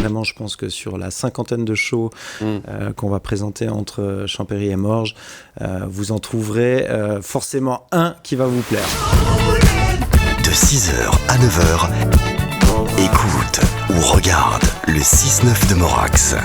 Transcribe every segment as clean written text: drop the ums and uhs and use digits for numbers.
vraiment, je pense que sur la cinquantaine de shows qu'on va présenter entre Champéry et Morges, vous en trouverez forcément un qui va vous plaire. De 6h à 9h, écoute ou regarde le 6-9 de Morax.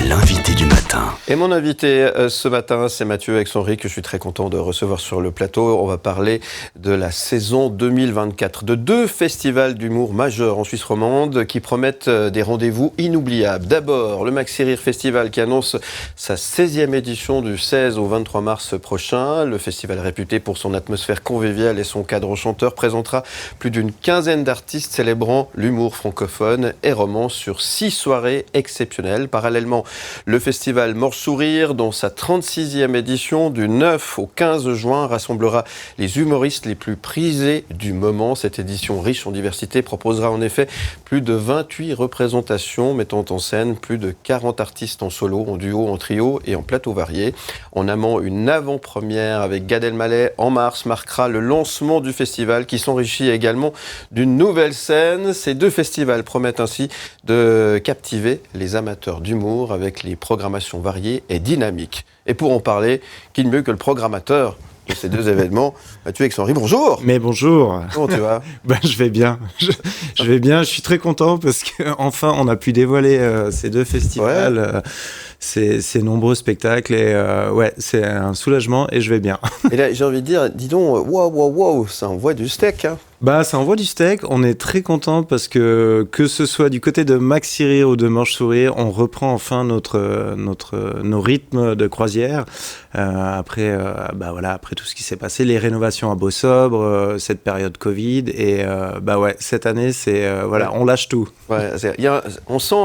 L'invité du matin. Et mon invité ce matin, c'est Mathieu Exonry, que je suis très content de recevoir sur le plateau. On va parler de la saison 2024, de 2 festivals d'humour majeurs en Suisse romande qui promettent des rendez-vous inoubliables. D'abord, le Maxi Rire Festival qui annonce sa 16e édition du 16 au 23 mars prochain. Le festival réputé pour son atmosphère conviviale et son cadre chanteur présentera plus d'une quinzaine d'artistes célébrant l'humour francophone et roman sur 6 soirées exceptionnelles. Parallèlement, le festival Morges Sourire, dans sa 36e édition, du 9 au 15 juin, rassemblera les humoristes les plus prisés du moment. Cette édition riche en diversité proposera en effet plus de 28 représentations, mettant en scène plus de 40 artistes en solo, en duo, en trio et en plateau varié. En amont, une avant-première avec Gad Elmaleh en mars marquera le lancement du festival qui s'enrichit également d'une nouvelle scène. Ces 2 festivals promettent ainsi de captiver les amateurs d'humour avec les programmations variées et dynamiques. Et pour en parler, qui de mieux que le programmateur de ces 2 événements, Mathieu Exonry, bonjour. Mais bonjour. Comment tu vas ? Je vais bien. Je vais bien. Je suis très content parce qu'enfin, on a pu dévoiler ces 2 festivals, ces nombreux spectacles. Et c'est un soulagement et je vais bien. Et là, j'ai envie de dire, dis donc, waouh, ça envoie du steak, hein. Ça envoie du steak. On est très content parce que ce soit du côté de Maxi Rire ou de Morges Sourire, on reprend enfin nos rythmes de croisière. Après tout ce qui s'est passé, les rénovations à Beau-Sobre, cette période Covid. Et cette année, on lâche tout. Ouais, on sent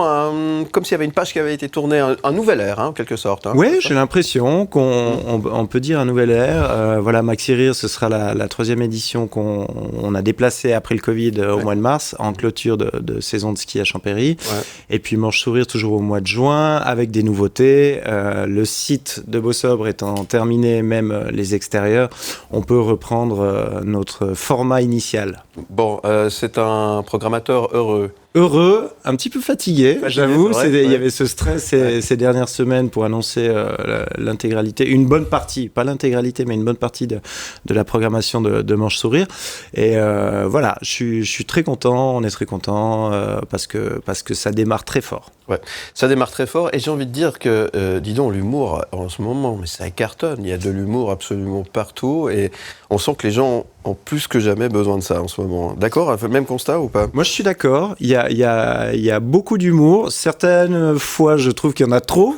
comme s'il y avait une page qui avait été tournée, un nouvel ère, en quelque sorte. Hein, oui, j'ai l'impression qu'on peut dire un nouvel ère. Maxi Rire, ce sera la 3e édition qu'on a déplacé après le Covid au mois de mars, en clôture de saison de ski à Champéry. Ouais. Et puis Morges Sourire toujours au mois de juin, avec des nouveautés. Le site de Beau-Sobre étant terminé, même les extérieurs, on peut reprendre notre format initial. Bon, c'est un programmateur heureux. Heureux, un petit peu fatigué, j'avoue. Il y avait ce stress ces dernières semaines pour annoncer l'intégralité, une bonne partie, pas l'intégralité, mais une bonne partie de la programmation de Morges Sourire. Et je suis très content, on est très content parce que ça démarre très fort. Ouais, ça démarre très fort et j'ai envie de dire que, dis donc, l'humour en ce moment, mais ça cartonne. Il y a de l'humour absolument partout et on sent que les gens ont plus que jamais besoin de ça en ce moment. D'accord ? Même constat ou pas ? Moi, je suis d'accord. Il y a beaucoup d'humour. Certaines fois, je trouve qu'il y en a trop.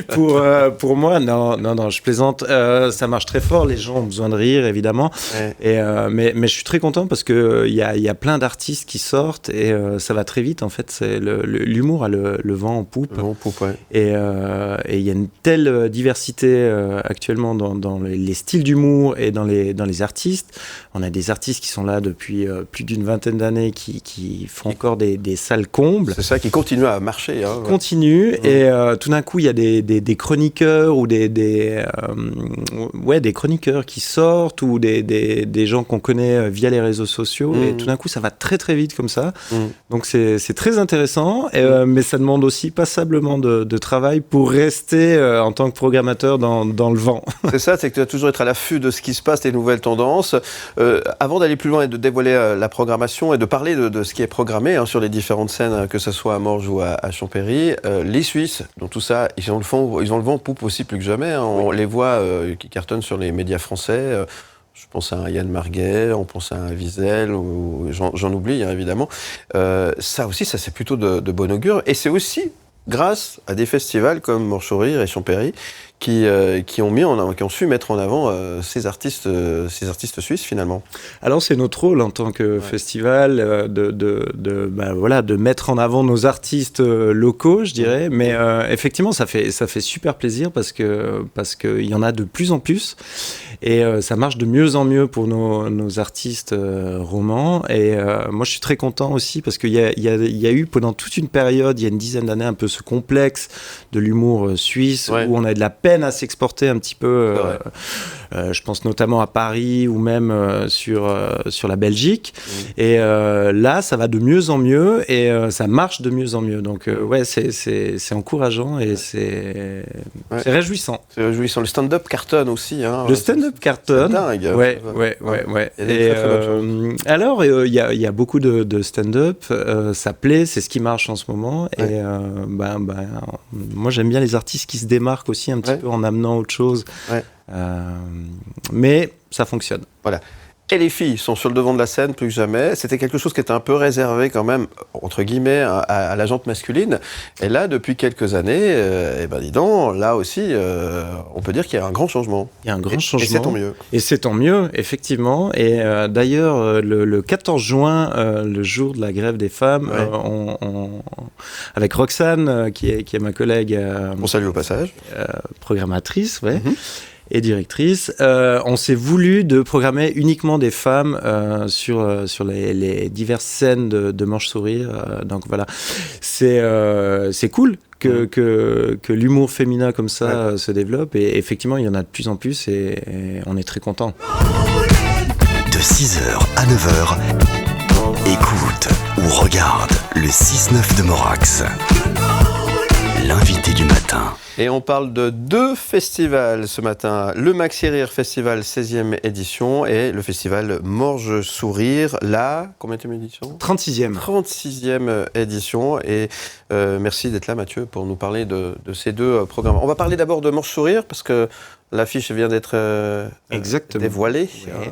pour moi, non, je plaisante. Ça marche très fort. Les gens ont besoin de rire, évidemment. Ouais. Mais je suis très content parce que il y a plein d'artistes qui sortent et ça va très vite. En fait, c'est l'humour a le vent en poupe. Le vent en poupe, ouais. Et il y a une telle diversité actuellement dans les styles d'humour et dans les artistes. On a des artistes qui sont là depuis plus d'une vingtaine d'années qui font encore des salles combles. C'est ça, qui continue à marcher. Continue et tout d'un coup il y a des chroniqueurs ou des chroniqueurs qui sortent ou des gens qu'on connaît via les réseaux sociaux et tout d'un coup ça va très très vite comme ça. Donc c'est très intéressant mais ça demande aussi passablement de travail pour rester en tant que programmateur dans le vent. C'est ça, c'est que tu dois toujours être à l'affût de ce qui se passe, des nouvelles tendances. Avant d'aller plus loin et de dévoiler la programmation et de parler de ce qui est programmé sur les différentes scènes, que ce soit à Morges ou à Champéry, les Suisses, dans tout ça, ils ont le vent en poupe aussi plus que jamais. On les voit qui cartonnent sur les médias français. Je pense à un Yann Marguet, on pense à un Wiesel, ou j'en oublie évidemment. Ça aussi, ça c'est plutôt de bon augure. Et c'est aussi grâce à des festivals comme Morges Sourire et Champéry qui ont su mettre en avant ces artistes suisses finalement. Alors c'est notre rôle en tant que festival de mettre en avant nos artistes locaux, je dirais, mais effectivement ça fait super plaisir parce que il y en a de plus en plus et ça marche de mieux en mieux pour nos artistes romans et moi je suis très content aussi parce qu'il y a eu pendant toute une période, il y a une dizaine d'années un peu ce complexe de l'humour suisse, où on a de la peine à s'exporter un petit peu. Je pense notamment à Paris ou même sur la Belgique. Et là, ça va de mieux en mieux et ça marche de mieux en mieux. Donc, c'est encourageant et c'est réjouissant. C'est réjouissant. Le stand-up cartonne aussi. Hein. Le stand-up cartonne. C'est dingue. Ouais. Et alors, il y a beaucoup de stand-up. Ça plaît, c'est ce qui marche en ce moment. Et moi, j'aime bien les artistes qui se démarquent aussi un petit peu en amenant autre chose. Mais ça fonctionne. Voilà. Et les filles sont sur le devant de la scène plus que jamais. C'était quelque chose qui était un peu réservé quand même, entre guillemets, à la gente masculine. Et là, depuis quelques années, dis donc, là aussi, on peut dire qu'il y a un grand changement. Il y a un grand changement. Et c'est tant mieux. Et c'est tant mieux, effectivement. Et d'ailleurs, le 14 juin, le jour de la grève des femmes, avec Roxane, qui est ma collègue... on salue au passage. Programmatrice, et directrice, on s'est voulu de programmer uniquement des femmes sur les diverses scènes de Manche Sourire. Donc voilà, c'est cool que l'humour féminin comme ça se développe. Et effectivement, il y en a de plus en plus et on est très contents. De 6h à 9h, écoute ou regarde le 6-9 de Morax. L'invité du matin. Et on parle de 2 festivals ce matin. Le Maxi Rire Festival 16e édition et le festival Morge Sourire, combienième édition ? 36e. 36e édition. Et merci d'être là, Mathieu, pour nous parler de ces 2 programmes. On va parler d'abord de Morge Sourire parce que l'affiche vient d'être dévoilée.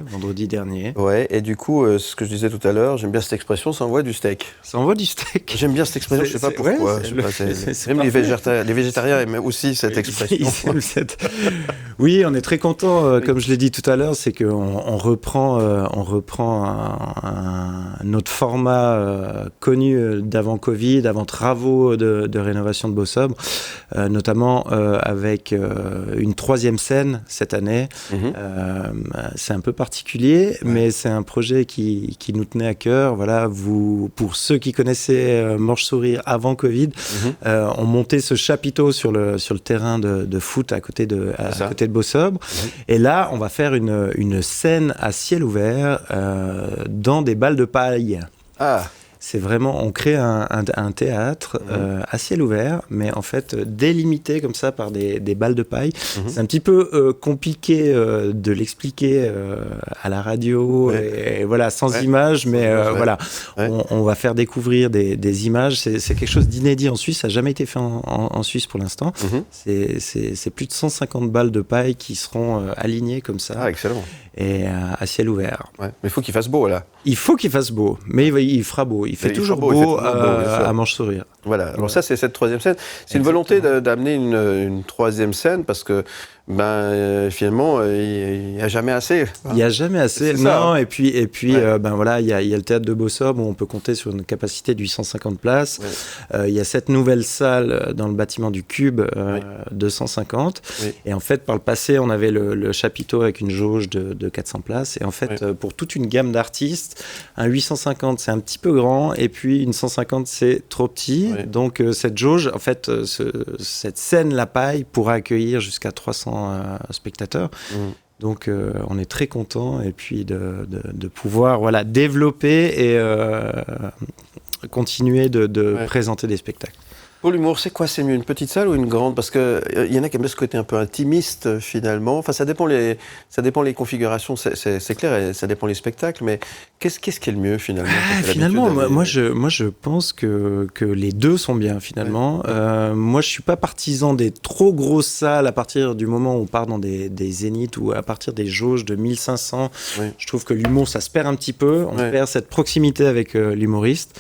Vendredi dernier. Et du coup, ce que je disais tout à l'heure, j'aime bien cette expression, ça envoie du steak. Ça envoie du steak. J'aime bien cette expression, je ne sais pas pourquoi. Même les végétariens aiment aussi cette expression. Oui, on est très content, comme je l'ai dit tout à l'heure, c'est qu'on reprend notre format connu d'avant Covid, avant travaux de rénovation de Beausobre, notamment avec une 3e scène cette année. C'est un peu particulier, mais c'est un projet qui nous tenait à cœur. Voilà, pour ceux qui connaissaient Morge Sourire avant Covid, on montait ce chapiteau sur le terrain de foot à côté de Beausobre. Et là, on va faire une scène à ciel ouvert dans des balles de paille. C'est vraiment, on crée un théâtre à ciel ouvert, mais en fait délimité comme ça par des balles de paille. C'est un petit peu compliqué de l'expliquer à la radio, et voilà, sans images, mais voilà, on va faire découvrir des images. C'est quelque chose d'inédit en Suisse, ça n'a jamais été fait en Suisse pour l'instant. C'est plus de 150 balles de paille qui seront alignées comme ça. Excellent. Et à ciel ouvert. Mais il faut qu'il fasse beau, là. Il faut qu'il fasse beau, mais il fera beau. Il fait toujours beau à Manche Sourire. Voilà, alors ça, c'est cette 3e scène. C'est une volonté d'amener une 3e scène parce que finalement, il n'y a jamais assez. Il n'y a jamais assez, non. Et puis voilà, il y a le théâtre de Beausobre où on peut compter sur une capacité de 850 places. Il y a cette nouvelle salle dans le bâtiment du Cube, 250. Et en fait, par le passé, on avait le chapiteau avec une jauge de 400 places. Et en fait, pour toute une gamme d'artistes, un 850, c'est un petit peu grand. Et puis, une 150, c'est trop petit. Donc, cette jauge, en fait, cette scène La Paille pourra accueillir jusqu'à 300 spectateurs. Donc on est très content et puis de pouvoir développer et continuer de présenter des spectacles. Pour l'humour, c'est quoi? C'est mieux une petite salle ou une grande? Parce qu'il y en a qui aiment ce côté un peu intimiste, finalement. Enfin, ça dépend les configurations, c'est clair, et ça dépend les spectacles. Mais qu'est-ce qui est le mieux, finalement? Finalement, moi, je pense que les deux sont bien, finalement. Moi, je ne suis pas partisan des trop grosses salles à partir du moment où on part dans des zéniths ou à partir des jauges de 1500. Je trouve que l'humour, ça se perd un petit peu. On perd cette proximité avec l'humoriste.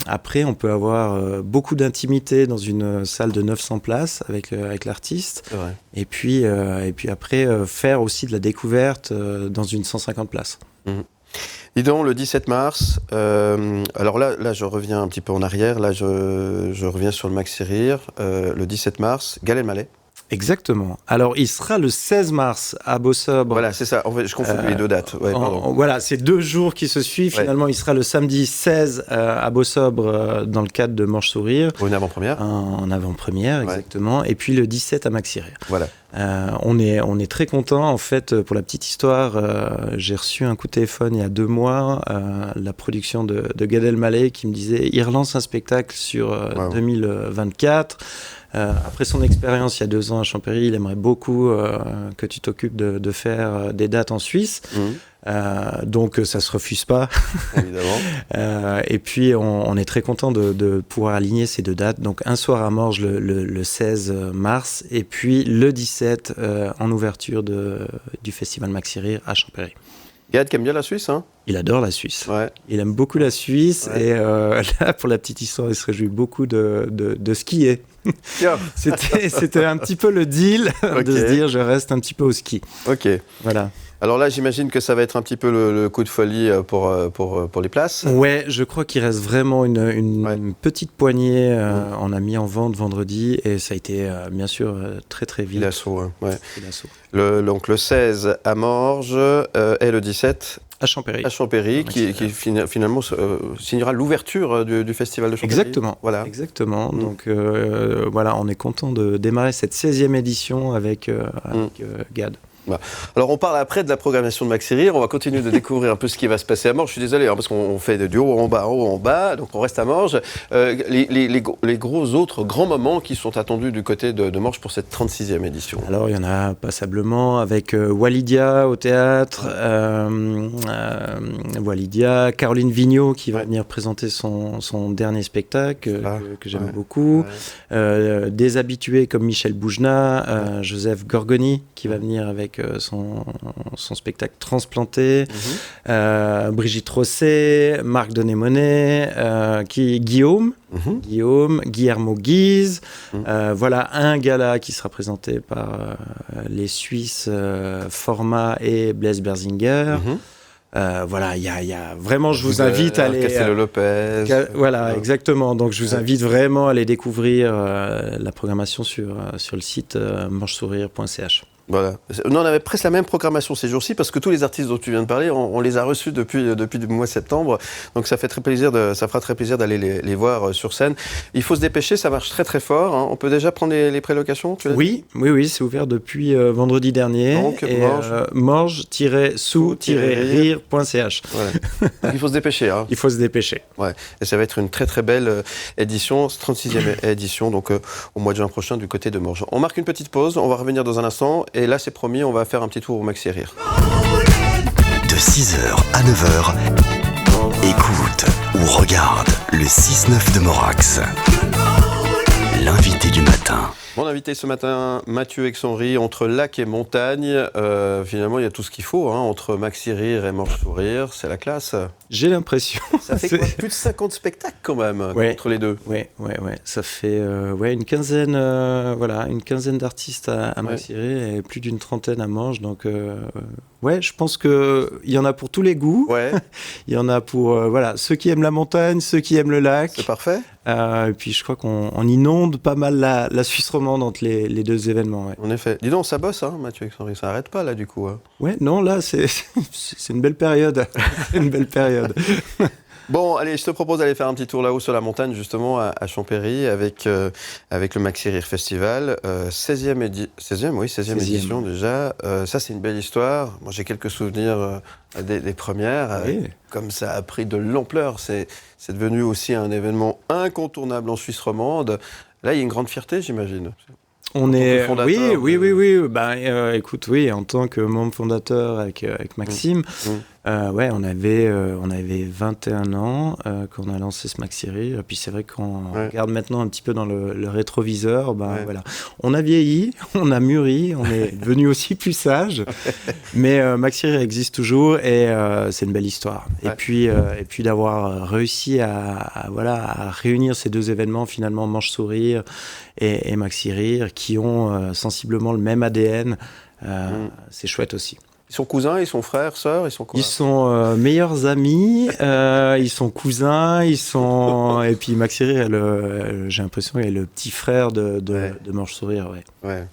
Après, on peut avoir beaucoup d'intimité dans une salle de 900 places avec l'artiste. Et puis après, faire aussi de la découverte dans une 150 places. Dis donc, le 17 mars, alors là, je reviens un petit peu en arrière. Là, je reviens sur le Maxi Rire. Le 17 mars, Gad Elmaleh. Exactement. Alors, il sera le 16 mars à Beau-Sobre. Voilà, c'est ça. En fait, je confonds les deux dates. Ouais, voilà, c'est 2 jours qui se suivent. Ouais. Finalement, il sera le samedi 16 à Beau-Sobre dans le cadre de Manche Sourire. Pour une avant-première. En avant-première, exactement. Et puis le 17 à Maxi Rire. Voilà. On est très contents. En fait, pour la petite histoire, j'ai reçu un coup de téléphone il y a 2 mois, la production de Gad Elmaleh qui me disait il relance un spectacle sur 2024. Après son expérience il y a 2 ans à Champéry, il aimerait beaucoup que tu t'occupes de faire des dates en Suisse. Donc ça se refuse pas. Évidemment. Et puis on est très content de pouvoir aligner ces 2 dates. Donc un soir à Morges le 16 mars et puis le 17 en ouverture du festival Maxi Rire à Champéry. Gad qui aime bien la Suisse, hein? Il adore la Suisse. Ouais. Il aime beaucoup la Suisse et là, pour la petite histoire, il se réjouit beaucoup de skier. C'était un petit peu le deal de se dire je reste un petit peu au ski. Ok. Voilà. Alors là, j'imagine que ça va être un petit peu le coup de folie pour les places. Ouais, je crois qu'il reste vraiment une petite poignée. On a mis en vente vendredi et ça a été bien sûr très très vite. L'assaut, ouais. Donc le 16 à Morges et le 17 à Champéry. À Champéry, qui finalement signera l'ouverture du festival de Champéry. Exactement. Voilà. Exactement. Donc voilà, on est content de démarrer cette 16e édition avec Gad. Alors on parle après de la programmation de Maxi Rire, on va continuer de découvrir un peu ce qui va se passer à Morges. Je suis désolé parce qu'on fait du haut en bas, donc on reste à Morges. Les gros autres grands moments qui sont attendus du côté de Morges pour cette 36e édition. Alors il y en a passablement avec Walidia au théâtre, Walidia, Caroline Vigneault qui va venir présenter son dernier spectacle que j'aime beaucoup, des habitués comme Michel Boujna, Joseph Gorgoni qui va venir avec son spectacle Transplanté, Brigitte Rosset, Marc Denémonet, Guillaume, Guillermo Guise, voilà un gala qui sera présenté par les Suisses Format et Blaise Berzinger. Voilà, il y a vraiment, je vous invite à aller... Castello Lopez. Voilà, exactement. Donc, je vous invite vraiment à aller découvrir la programmation sur le site manchesourire.ch. Voilà. On avait presque la même programmation ces jours-ci parce que tous les artistes dont tu viens de parler, on les a reçus depuis le mois de septembre. Donc ça fera très plaisir d'aller les voir sur scène. Il faut se dépêcher, ça marche très très fort. Hein. On peut déjà prendre les prélocations, tu l'as dit ? Oui, c'est ouvert depuis vendredi dernier. Donc, morges-sous-rire.ch. Voilà. Donc, il faut se dépêcher. Hein. Il faut se dépêcher. Ouais. Et ça va être une très très belle édition, 36e édition, donc au mois de juin prochain du côté de Morges. On marque une petite pause, on va revenir dans un instant. Et là, c'est promis, on va faire un petit tour au Maxi Rire. De 6h à 9h, écoute ou regarde le 6-9 de Morax. L'invité du matin. Mon invité ce matin, Mathieu Exonry, entre lac et montagne. Finalement, il y a tout ce qu'il faut, hein, entre Maxi Rire et Morges Sourire. C'est la classe. J'ai l'impression. Ça fait quoi, plus de 50 spectacles quand même, entre les deux. Ouais. Ça fait une quinzaine d'artistes à Maxi Rire et plus d'une trentaine à Morges. Donc, je pense qu'il y en a pour tous les goûts. Ouais. Il y en a pour ceux qui aiment la montagne, ceux qui aiment le lac. C'est parfait. Et puis, je crois qu'on inonde pas mal la Suisse romande entre les 2 événements. Ouais. En effet. Dis donc, ça bosse, hein, Mathieu Exonry. Ça n'arrête pas, là, du coup. Hein. Ouais, non, là, c'est une belle période. C'est une belle période. Bon, allez, je te propose d'aller faire un petit tour là-haut sur la montagne, justement, à Champéry, avec le Maxi Rire Festival. 16e édition déjà. Ça, c'est une belle histoire. Moi, j'ai quelques souvenirs des premières. Comme ça a pris de l'ampleur, c'est devenu aussi un événement incontournable en Suisse romande. Là, il y a une grande fierté, j'imagine. On est oui. Écoute, en tant que membre fondateur avec Maxime, on avait 21 ans quand on a lancé ce Maxi Rire. Et puis c'est vrai qu'on regarde maintenant un petit peu dans le rétroviseur, voilà, on a vieilli, on a mûri, on est devenu aussi plus sage. Mais Maxi Rire existe toujours et c'est une belle histoire. Ouais. Et puis d'avoir réussi à réunir ces 2 événements finalement, Manche Sourire et Maxi Rire, qui ont sensiblement le même ADN, c'est chouette aussi. Ils sont cousins, ils sont frères, sœurs, ils sont quoi? Ils sont meilleurs amis, ils sont cousins, et puis Max Chérir, j'ai l'impression qu'il est le petit frère de Morge Sourire. Ouais.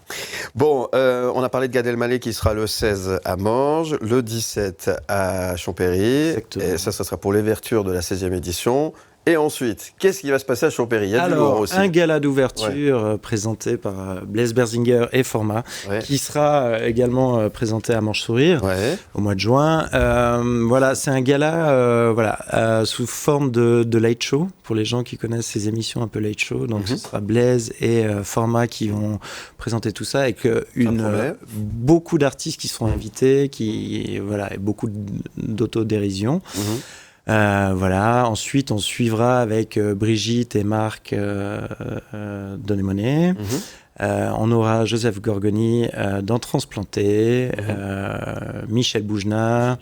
Bon, on a parlé de Gad Elmaleh qui sera le 16 à Morges, le 17 à Champéry. Exactement. Et ça sera pour l'ouverture de la 16e édition. Et ensuite, qu'est-ce qui va se passer à Champéry? Il y a du lourd aussi. Un gala d'ouverture présenté par Blaise Berzinger et Format, qui sera également présenté à Morge Sourire au mois de juin. Voilà, c'est un gala sous forme de late show, pour les gens qui connaissent ces émissions un peu late show. Donc ce sera Blaise et Format qui vont présenter tout ça, avec beaucoup d'artistes qui seront invités, et beaucoup d'autodérision. Ensuite on suivra avec Brigitte et Marc Donnet-Monet. On aura Joseph Gorgoni dans Transplanté, Michel Bougenat,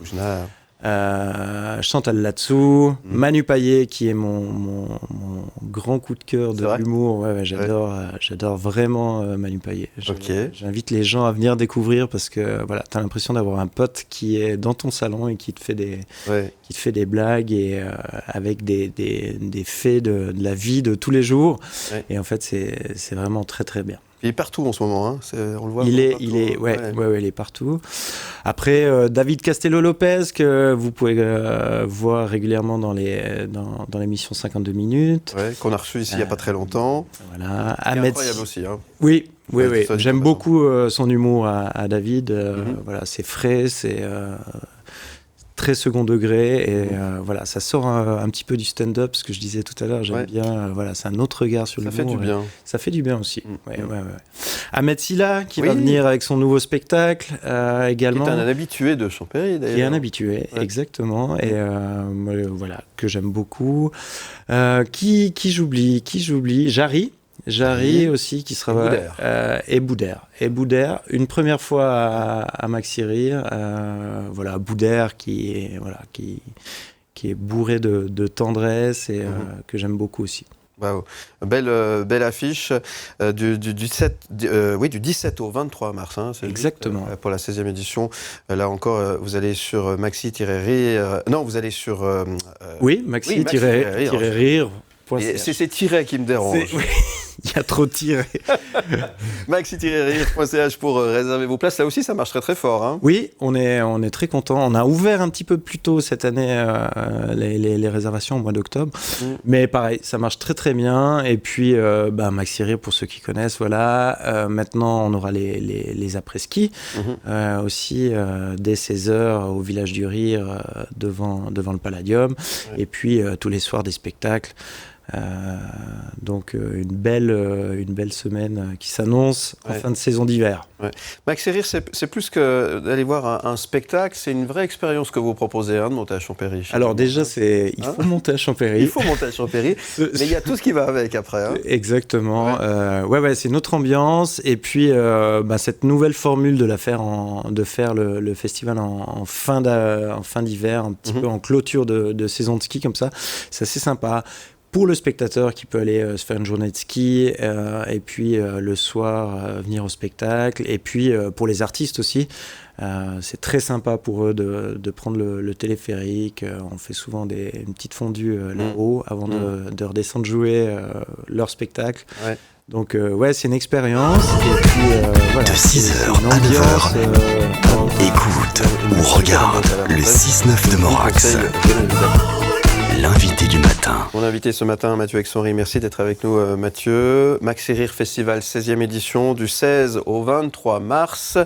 Chantal Latsou, Manu Payet qui est mon grand coup de cœur de l'humour. J'adore vraiment Manu Payet. J'invite les gens à venir découvrir parce que t'as l'impression d'avoir un pote qui est dans ton salon et qui te fait des blagues et avec des faits de la vie de tous les jours. Et en fait, c'est vraiment très très bien. Il est partout en ce moment, hein. On le voit. Il est partout. Après, David Castello-Lopez, que vous pouvez voir régulièrement dans l'émission 52 minutes. Qu'on a reçu ici il n'y a pas très longtemps. Voilà. Incroyable aussi. Hein. Oui. J'aime beaucoup son humour à David. C'est frais, c'est très second degré et ça sort un petit peu du stand-up, ce que je disais tout à l'heure. J'aime bien, c'est un autre regard sur l'humour. Ça fait du bien. Ça fait du bien aussi. Ahmed Silla qui va venir avec son nouveau spectacle également. Qui est un habitué de Champéry d'ailleurs. Qui est un habitué, exactement. Et que j'aime beaucoup. Qui j'oublie Jarry aussi qui sera et Boudère une première fois à Maxi Rire. Boudère qui est bourré de tendresse et que j'aime beaucoup aussi. Wow. Belle affiche du 17 au 23 mars. Hein, exactement. Pour la 16e édition. Là encore, vous allez sur maxi-rire. Non, vous allez sur. maxi-rire. C'est ces tirets qui me dérangent. Il y a trop de tirets. maxi-rire.ch pour réserver vos places. Là aussi, ça marche très très fort. Hein. Oui, on est très contents. On a ouvert un petit peu plus tôt cette année les réservations au mois d'octobre. Mais pareil, ça marche très très bien. Et puis, Maxi Rire, pour ceux qui connaissent, maintenant, on aura les après-ski. Aussi, dès 16h au Village du Rire, devant le Palladium. Et puis, tous les soirs, des spectacles. Donc une belle semaine qui s'annonce en fin de saison d'hiver. Maxi Rire, c'est plus que d'aller voir un spectacle, c'est une vraie expérience que vous proposez de monter à Champéry. Alors déjà, il faut monter à Champéry. Il faut monter à Champéry, mais il y a tout ce qui va avec après. Hein. Exactement. C'est une autre ambiance. Et puis cette nouvelle formule de faire le festival en fin d'hiver, un petit peu en clôture de saison de ski comme ça, c'est assez sympa. Pour le spectateur qui peut aller se faire une journée de ski et puis le soir venir au spectacle, et puis pour les artistes aussi, c'est très sympa pour eux de prendre le téléphérique. On fait souvent une petite fondue là-haut avant de redescendre jouer leur spectacle. Donc c'est une expérience. Et puis, de 6h à 9h, écoute ou regarde le 6-9 de Morax. L'invité du matin. Mon invité ce matin, Mathieu Exonry. Merci d'être avec nous, Mathieu. Maxi Rire Festival 16e édition du 16 au 23 mars.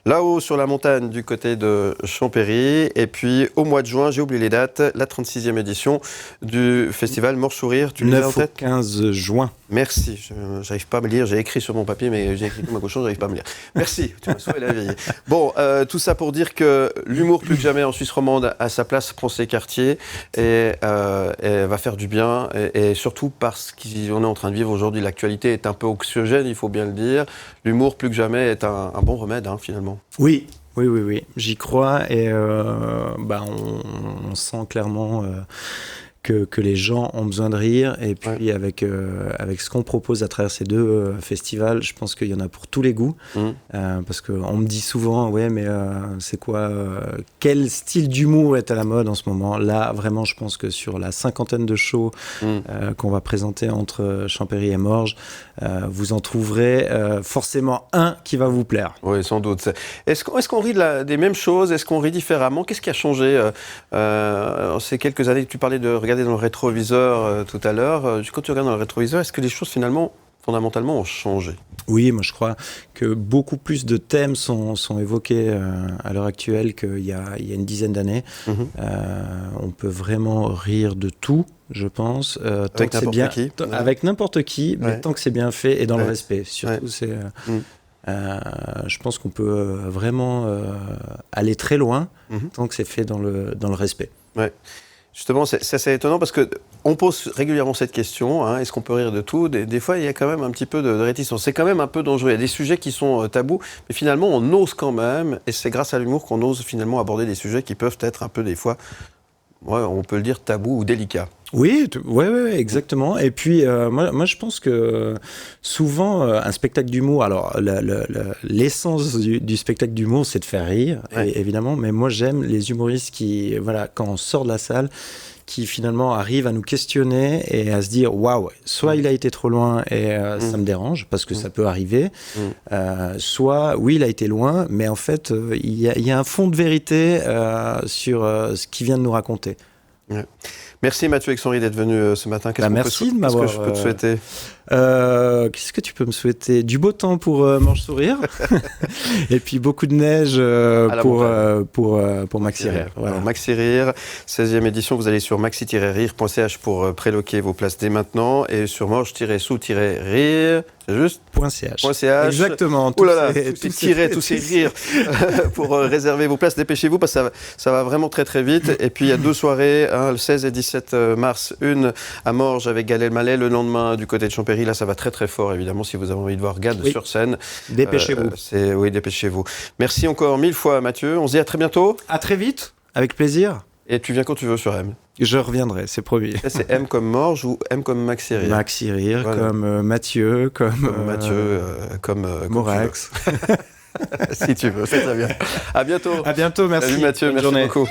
Là-haut sur la montagne du côté de Champéry. Et puis au mois de juin, j'ai oublié les dates, la 36e édition du festival Morge Sourire. Tu l'as en tête ? 15 juin. Merci. J'arrive pas à me lire. J'ai écrit sur mon papier, mais j'ai écrit comme un cochon, j'arrive pas à me lire. Merci. Tu m'as sauvé la vie. Bon, tout ça pour dire que l'humour plus que jamais en Suisse romande a sa place pour ses quartiers et va faire du bien. Et surtout parce qu'on est en train de vivre aujourd'hui, l'actualité est un peu anxiogène, il faut bien le dire. L'humour plus que jamais est un bon remède, finalement. Oui. J'y crois et on sent clairement que les gens ont besoin de rire. Et puis avec ce qu'on propose à travers ces deux festivals, je pense qu'il y en a pour tous les goûts. Parce qu'on me dit souvent, ouais, mais c'est quoi quel style d'humour est à la mode en ce moment? Là, vraiment, je pense que sur la 50aine de shows qu'on va présenter entre Champéry et Morges, vous en trouverez forcément un qui va vous plaire. Oui, sans doute. Est-ce qu'on rit des mêmes choses? Est-ce qu'on rit différemment? Qu'est-ce qui a changé ces quelques années? Tu parlais de regarder dans le rétroviseur tout à l'heure. Quand tu regardes dans le rétroviseur, est-ce que les choses finalement, fondamentalement, ont changé? Oui, moi je crois que beaucoup plus de thèmes sont évoqués à l'heure actuelle qu'il y a une dizaine d'années. On peut vraiment rire de tout, je pense. Avec n'importe qui. Avec n'importe qui, mais tant que c'est bien fait et dans le respect. Surtout, je pense qu'on peut vraiment aller très loin tant que c'est fait dans le respect. Ouais. Justement, c'est assez étonnant parce qu'on pose régulièrement cette question, est-ce qu'on peut rire de tout? Des fois, il y a quand même un petit peu de réticence. C'est quand même un peu dangereux. Il y a des sujets qui sont tabous, mais finalement, on ose quand même, et c'est grâce à l'humour qu'on ose finalement aborder des sujets qui peuvent être un peu, des fois, on peut le dire, tabous ou délicats. Oui, exactement. Et puis, moi, je pense que souvent, un spectacle d'humour, alors l'essence du spectacle d'humour, c'est de faire rire, évidemment, mais moi, j'aime les humoristes qui, quand on sort de la salle, qui finalement arrivent à nous questionner et à se dire, waouh, soit il a été trop loin et ça me dérange, parce que ça peut arriver, soit, oui, il a été loin, mais en fait, il y a un fond de vérité sur ce qu'il vient de nous raconter. Ouais. Merci Mathieu Exonry d'être venu ce matin. Merci de m'avoir. Qu'est-ce que je peux te souhaiter? Qu'est-ce que tu peux me souhaiter? Du beau temps pour Morges Sourire et puis beaucoup de neige pour Maxi Rire. Voilà. Alors, Maxi Rire, 16e édition, vous allez sur maxi-rire.ch pour préloquer vos places dès maintenant et sur morges-sous-rire, c'est juste .ch. Exactement. Ouh là là, tous ces rires pour réserver vos places. Dépêchez-vous parce que ça va vraiment très très vite. Et puis il y a deux soirées, le 16 et 17 mars, une à Morges avec Gad Elmaleh, le lendemain du côté de Champéry. Là, ça va très très fort, évidemment, si vous avez envie de voir Gad sur scène. Dépêchez-vous. Oui, dépêchez-vous. Merci encore 1000 fois, Mathieu. On se dit à très bientôt. À très vite, avec plaisir. Et tu viens quand tu veux sur M. Je reviendrai, c'est promis. C'est M comme Morges ou M comme Maxi Rire? Maxi Rire, comme Mathieu, comme Morax. Si tu veux, c'est très bien. À bientôt. À bientôt, merci. Salut Mathieu, merci beaucoup.